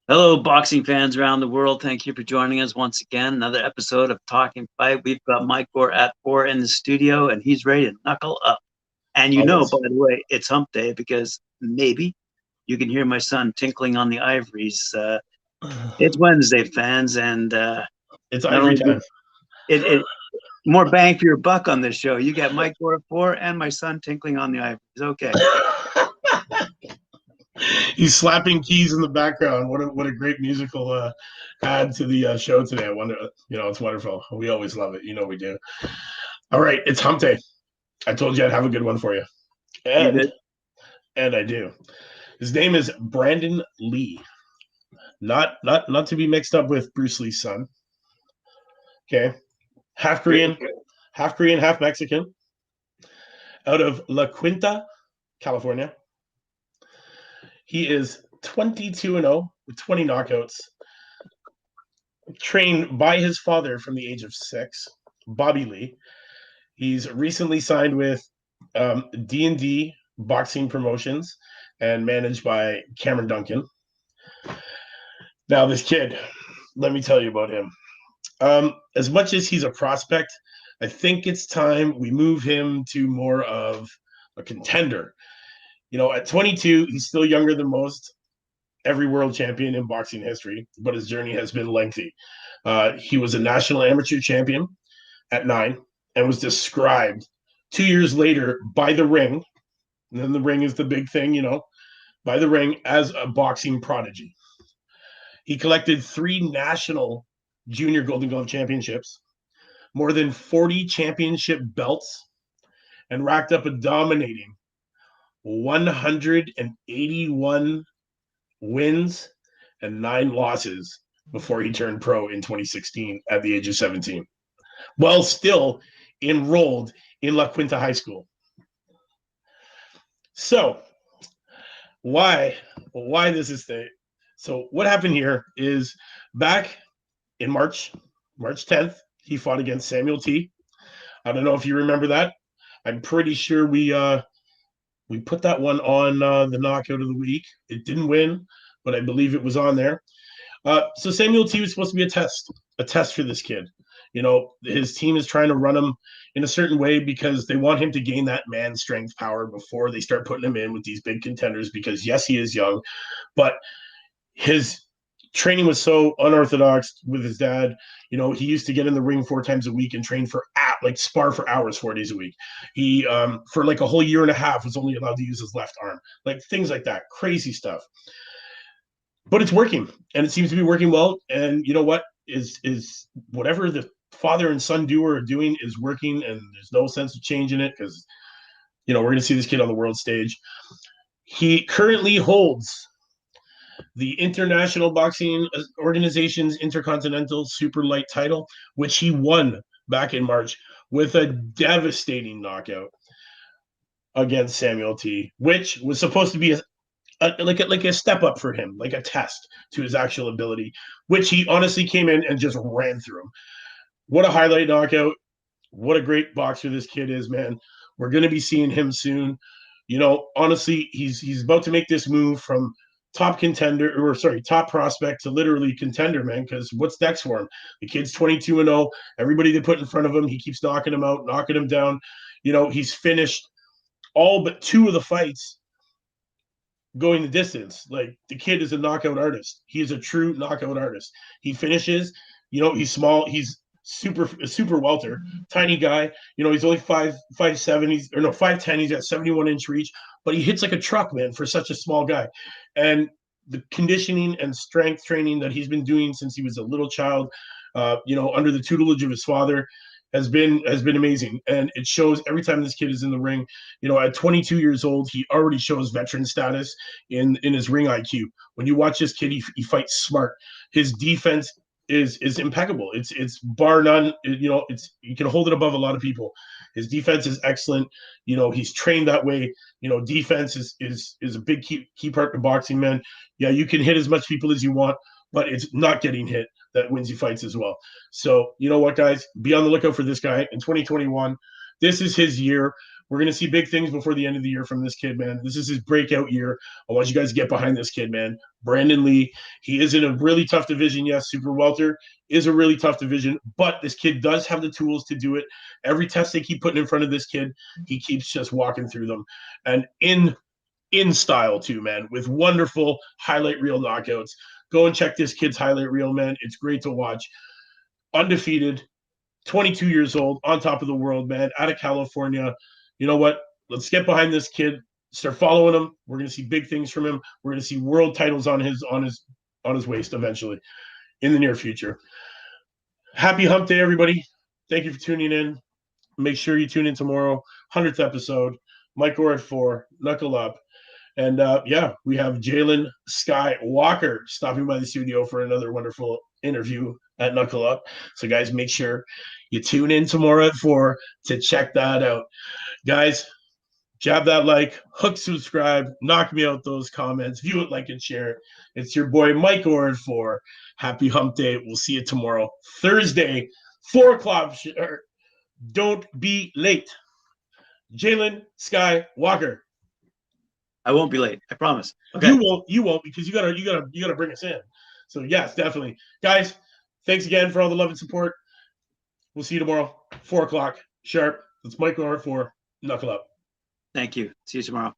Hello, boxing fans around the world. Thank you for joining us once again. Another episode of Talking Fight. We've got Mike Gore at 4 in the studio, and he's ready to knuckle up. And by Always. the way, it's hump day because maybe you can hear my son tinkling on the ivories. It's Wednesday, fans, and It's not ivory only time. it more bang for your buck on this show. You got Mike Gore at 4 and my son tinkling on the ivories. Okay. He's slapping keys in the background. What a great musical add to the show today. I wonder, it's wonderful. We always love it. We do. All right, it's hump day. I told you I'd have a good one for you. You And did. and I do. His name is Brandun Lee. Not to be mixed up with Bruce Lee's son. Okay. Half Korean, half Mexican, out of La Quinta, California. He is 22-0 with 20 knockouts. Trained by his father from the age of 6, Bobby Lee. He's recently signed with D&D Boxing Promotions and managed by Cameron Duncan. Now, this kid, let me tell you about him. As much as he's a prospect, I think it's time we move him to more of a contender. At 22, he's still younger than most every world champion in boxing history, but his journey has been lengthy. He was a national amateur champion at 9 and was described 2 years later by The Ring, and then The Ring is the big thing, by The Ring as a boxing prodigy. He collected 3 national junior Golden Glove championships, more than 40 championship belts, and racked up a dominating 181 wins and 9 losses before he turned pro in 2016 at the age of 17, while still enrolled in La Quinta High School. So, why this is the so what happened here is back in March 10th, he fought against Samuel T. I don't know if you remember that. I'm pretty sure we put that one on the knockout of the week. It didn't win, but I believe it was on there. So Samuel T was supposed to be a test for this kid. His team is trying to run him in a certain way because they want him to gain that man strength power before they start putting him in with these big contenders. Because yes, he is young, but his training was so unorthodox with his dad. He used to get in the ring 4 times a week and train spar for hours 4 days a week. He for like a whole year and a half was only allowed to use his left arm, like things like that, crazy stuff. But it's working, and it seems to be working well. And you know what is whatever the father and son duo are doing is working, and there's no sense of changing it because we're going to see this kid on the world stage. He currently holds the International Boxing Organization's Intercontinental Super Light title, which he won back in March with a devastating knockout against Samuel T, which was supposed to be like a step up for him, like a test to his actual ability, which he honestly came in and just ran through him. What a highlight knockout. What a great boxer this kid is, man. We're going to be seeing him soon. Honestly, he's about to make this move from top prospect to literally contender, man, because what's next for him? The kid's 22-0. Everybody they put in front of him, he keeps knocking him out, knocking him down. He's finished all but 2 of the fights going the distance. Like, the kid is a knockout artist. He is a true knockout artist. He finishes, he's small, he's super welter, tiny guy. He's only 5'7", 5'10", he's got 71-inch reach, but he hits like a truck, man, for such a small guy. And the conditioning and strength training that he's been doing since he was a little child, under the tutelage of his father, has been amazing. And it shows every time this kid is in the ring. At 22 years old, he already shows veteran status in his ring IQ. When you watch this kid, he fights smart. His defense is impeccable. It's bar none. You can hold it above a lot of people. His defense is excellent. He's trained that way. Defense is a big key part of boxing, man. Yeah, you can hit as much people as you want, but it's not getting hit that wins you fights as well. So you know what, guys? Be on the lookout for this guy in 2021. This is his year. We're going to see big things before the end of the year from this kid, man. This is his breakout year. I want you guys to get behind this kid, man. Brandun Lee. He is in a really tough division. Yes, super welter is a really tough division, but this kid does have the tools to do it. Every test they keep putting in front of this kid, he keeps just walking through them. And in style too, man, with wonderful highlight reel knockouts. Go and check this kid's highlight reel, man. It's great to watch. Undefeated, 22 years old, on top of the world, man, out of California. You know what? Let's get behind this kid. Start following him. We're going to see big things from him. We're going to see world titles on his waist eventually in the near future. Happy hump day, everybody. Thank you for tuning in. Make sure you tune in tomorrow, 100th episode. Mike Orr at 4, Knuckle Up. And yeah, we have Jalen Sky Walker stopping by the studio for another wonderful interview at Knuckle Up. So, guys, make sure you tune in tomorrow at 4 to check that out. Guys, jab that like, hook subscribe, knock me out those comments, view it, like, and share it. It's your boy Mike Orr at 4. Happy hump day. We'll see you tomorrow, Thursday, 4 o'clock. Don't be late. Jalen Sky Walker. I won't be late. I promise. Okay. You won't because you gotta bring us in. So yes, definitely. Guys, thanks again for all the love and support. We'll see you tomorrow, 4 o'clock sharp. It's Mike Orr for Knuckle Up. Thank you. See you tomorrow.